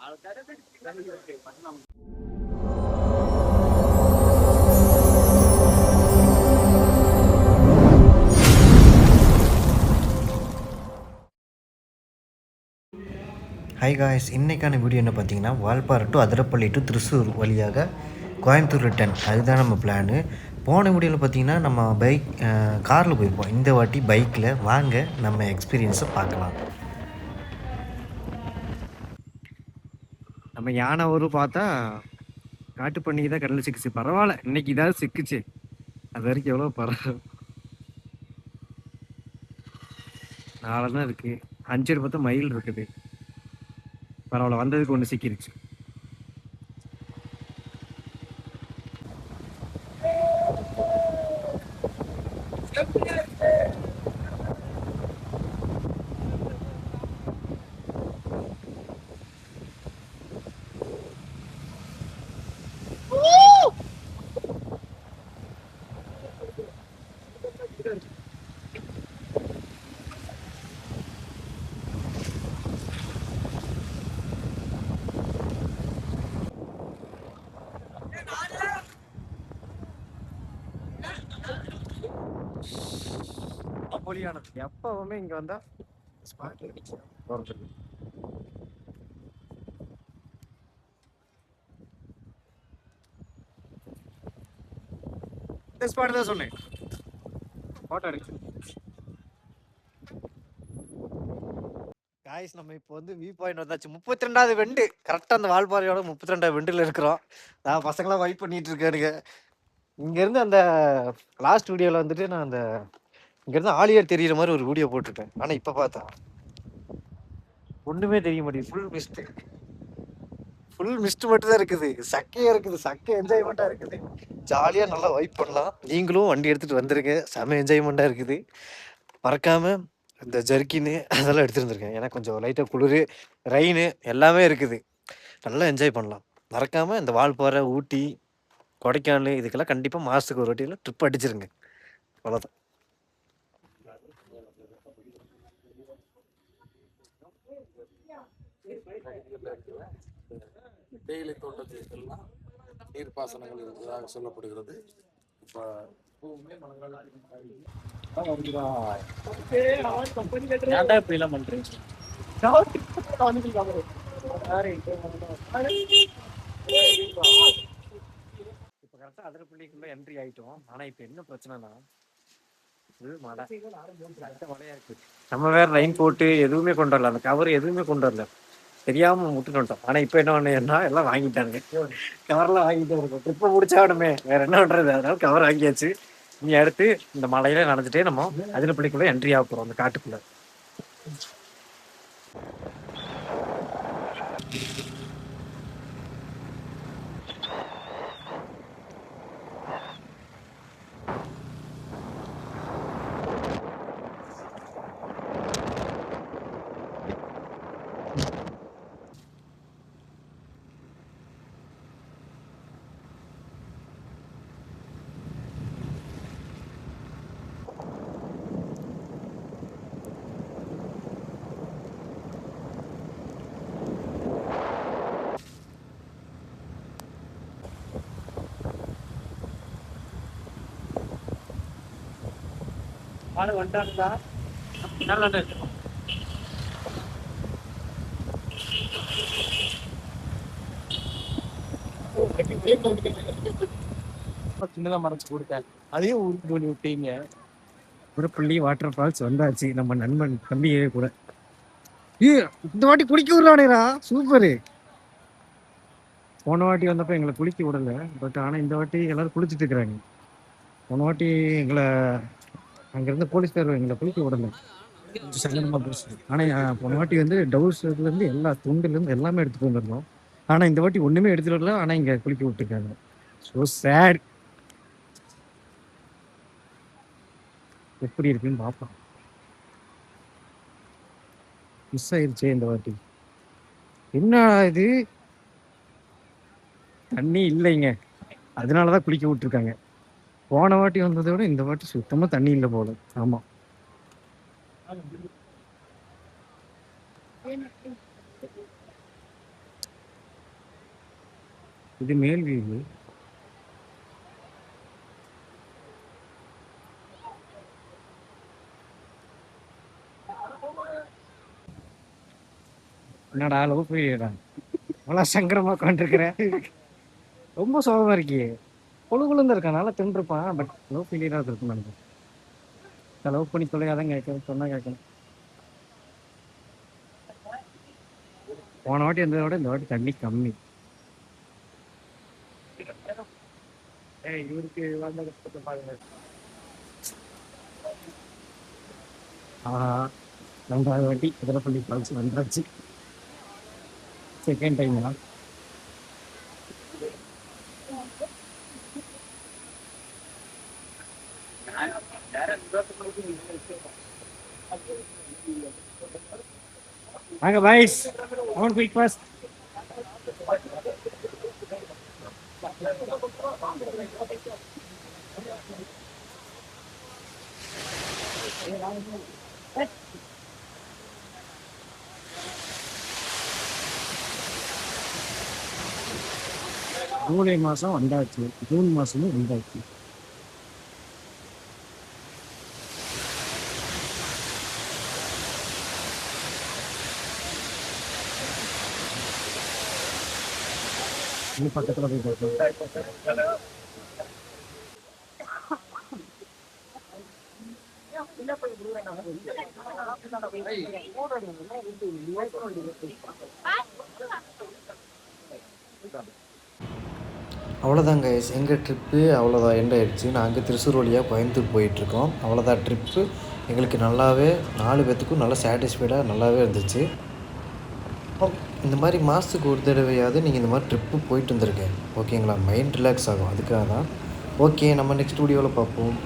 Hi guys, இன்றைக்கான video என்ன பார்த்தீங்கன்னா, வால்பாறை டு அதிரப்பள்ளி டு திருச்சூர் வழியாக கோயம்புத்தூர் ரிட்டன். அதுதான் நம்ம பிளானு. போன வீடியோவில் பார்த்தீங்கன்னா நம்ம காரில் போயிருப்போம். இந்த வாட்டி பைக்கில். வாங்க நம்ம எக்ஸ்பீரியன்ஸை பார்க்கலாம். நம்ம யானை ஒரு பார்த்தா காட்டு பண்ணிக்கு தான் கடலில் சிக்கிச்சு. பரவாயில்ல, இன்னைக்கு இதாவது சிக்கிச்சு. அது வரைக்கும் எவ்வளோ பரவாயில்ல. நாளை தான் இருக்குது. 5 பார்த்தா மயில் இருக்குது. பரவாயில்ல, வந்ததுக்கு ஒன்று சிக்கிருச்சு. பொலியானது எப்பவுமே இங்கே வந்தால் ஸ்பாட் போகிறதுக்கு. இந்த ஸ்பாட் தான் சொன்னேன். ஃபோட்டோ எடுக்க காய்ஸ். நம்ம இப்போ வந்து வியூ பாயிண்ட் வந்தாச்சு. 32வது வெண்டு. கரெக்டாக அந்த வால்பாறையோட 32வது வெண்டில் இருக்கிறோம். நான் பசங்களாம் வைப் பண்ணிட்டு இருக்கானுங்க. இங்கேருந்து அந்த லாஸ்ட் வீடியோவில் வந்துட்டு நான் அந்த இங்கேருந்து ஆலியர் தெரிகிற மாதிரி ஒரு வீடியோ போட்டிருப்பேன். ஆனால் இப்போ பார்த்தா ஒன்றுமே தெரிய மாட்டேங்குது. ஃபுல் மிஸ்ட் மட்டும் தான் இருக்குது. சக்கையாக இருக்குது. சக்கை என்ஜாய்மெண்ட்டாக இருக்குது. ஜாலியாக நல்லா வைப் பண்ணலாம். நீங்களும் வண்டி எடுத்துகிட்டு வந்துருங்க. செம என்ஜாய்மெண்ட்டாக இருக்குது. மறக்காமல் இந்த ஜர்க்கின்னு அதெல்லாம் எடுத்துகிட்டு வந்துருக்கேன். ஏன்னா கொஞ்சம் லைட்டாக குளிர், ரெயின் எல்லாமே இருக்குது. நல்லா என்ஜாய் பண்ணலாம். மறக்காமல் இந்த வால்பாறை, ஊட்டி, கொடைக்கானல் இதுக்கெல்லாம் கண்டிப்பாக மாதத்துக்கு ஒரு வாட்டியில் ட்ரிப் அடிச்சிருங்க. அவ்வளோதான். தேயிலை தோட்டத்திற்கெல்லாம் நீர்ப்பாசனங்கள் இருப்பதாக சொல்லப்படுகிறது. இப்போ கரெக்டாக அதிரப்பள்ளிக்குள்ள என்ட்ரி ஆயிட்டோம். ஆனால் இப்போ என்ன பிரச்சனைனா மழையா இருக்கு. நம்ம வேற ரெயின் கோட்டு எதுவுமே கொண்டு வரல. அந்த கவர் எதுவுமே கொண்டு வரல. தெரியாம முட்டுட்டு வந்துட்டோம். ஆனா இப்ப என்ன பண்ணா எல்லாம் வாங்கிட்டாங்க. கவர்லாம் வாங்கிட்டு இருக்கோம். ட்ரிப்பை முடிச்சாடணுமே, வேற என்ன பண்றது? அதனால கவர் வாங்கியாச்சு. நீ அடுத்து இந்த மலையில நடந்துட்டே நம்ம அதிரப்பள்ளிக்குள்ள என்ட்ரி ஆக போறோம். அந்த காட்டுக்குள்ள. ஆளு வந்துட்டாங்களா? நல்ல சின்னதா மறைச்சு கொடுத்தேன். அதையும் ஊருக்கு பண்ணி விட்டீங்க. புறப்பள்ளி வாட்டர் ஃபால்ஸ் வந்தாச்சு. நம்ம நண்பன் தம்பியே கூட. இந்த வாட்டி குளிக்க விடுறானேரா, சூப்பரு. போன வாட்டி வந்தப்ப எங்களை குளிக்க விடல. பட் ஆனால் இந்த வாட்டி எல்லாரும் குளிச்சுட்டு இருக்கிறாங்க. போன வாட்டி எங்களை அங்கேருந்து போலீஸ்கார் எங்களை குளிக்க விடல. கொஞ்சம் சங்கடமாக போச்சு. ஆனால் போன வாட்டி வந்து டவுஸ்லேருந்து எல்லா துண்டுலேருந்து எல்லாமே எடுத்துகிட்டு வந்துருந்தோம். ஆனால் இந்த வாட்டி ஒன்றுமே எடுத்துகிட்டு வரல. ஆனால் இங்கே குளிக்க விட்டுருக்காங்க. So sad. எப்படி இருக்குன்னு பார்ப்போம். மிஸ் ஆயிடுச்சே இந்த வாட்டி. என்ன இது, தண்ணி இல்லைங்க. அதனாலதான் குளிக்க விட்டுருக்காங்க. போன வாட்டி வந்ததை விட இந்த வாட்டி சுத்தமா தண்ணி இல்லை போல. ஆமா, இது மேல் வீடு. என்னடா லவ் ஃபெயிலியரா? அவ்வளோ சங்கரமாக உட்காந்துருக்குறேன். ரொம்ப சோகமாக இருக்கியே. குழு குழுந்து இருக்கான், நல்லா தின்றுப்பான். பட் லவ் ஃபெயிலியராக இருக்கும் நினைக்கிறேன். லவ் பண்ணி தொலையாதான் கேட்கணும், சொன்னா கேட்கணும். போன வாட்டி இருந்ததை விட இந்த வாட்டி தண்ணி கம்மி. இவருக்கு வந்த கஷ்டத்தை பாருங்க. ஆஹா, 2வது வாட்டி அதிரப்பள்ளி ஃபால்ஸ் வந்தாச்சு. செகண்ட் டைம் தான். வாங்க பாய்ஸ், அவன் குயிக் ஃபாஸ்ட். ஜூலை மாதம் வந்தாச்சு, ஜூன் மாதமும் வந்தாச்சு. இன்னும் பக்கத்தில் போய் பார்த்தோம். அவ்வளோதான் கைஸ், எங்கள் ட்ரிப்பு அவ்வளோதான் எண்ட் ஆயிடுச்சு. நாங்கள் திருச்சூர் வழியாக கோயம்புத்தூர் போயிட்டுருக்கோம். அவ்வளோதான் ட்ரிப்பு. எங்களுக்கு நல்லாவே 4 பேர்த்துக்கும் நல்லா சாட்டிஸ்ஃபைடாக நல்லாவே இருந்துச்சு. இந்த மாதிரி மாதத்துக்கு ஒரு தடவையாவது நீங்கள் இந்த மாதிரி ட்ரிப்பு போயிட்டு வந்துருக்கேன், ஓகேங்களா? மைண்ட் ரிலாக்ஸ் ஆகும், அதுக்காக தான். ஓகே, நம்ம நெக்ஸ்ட் வீடியோவில் பார்ப்போம்.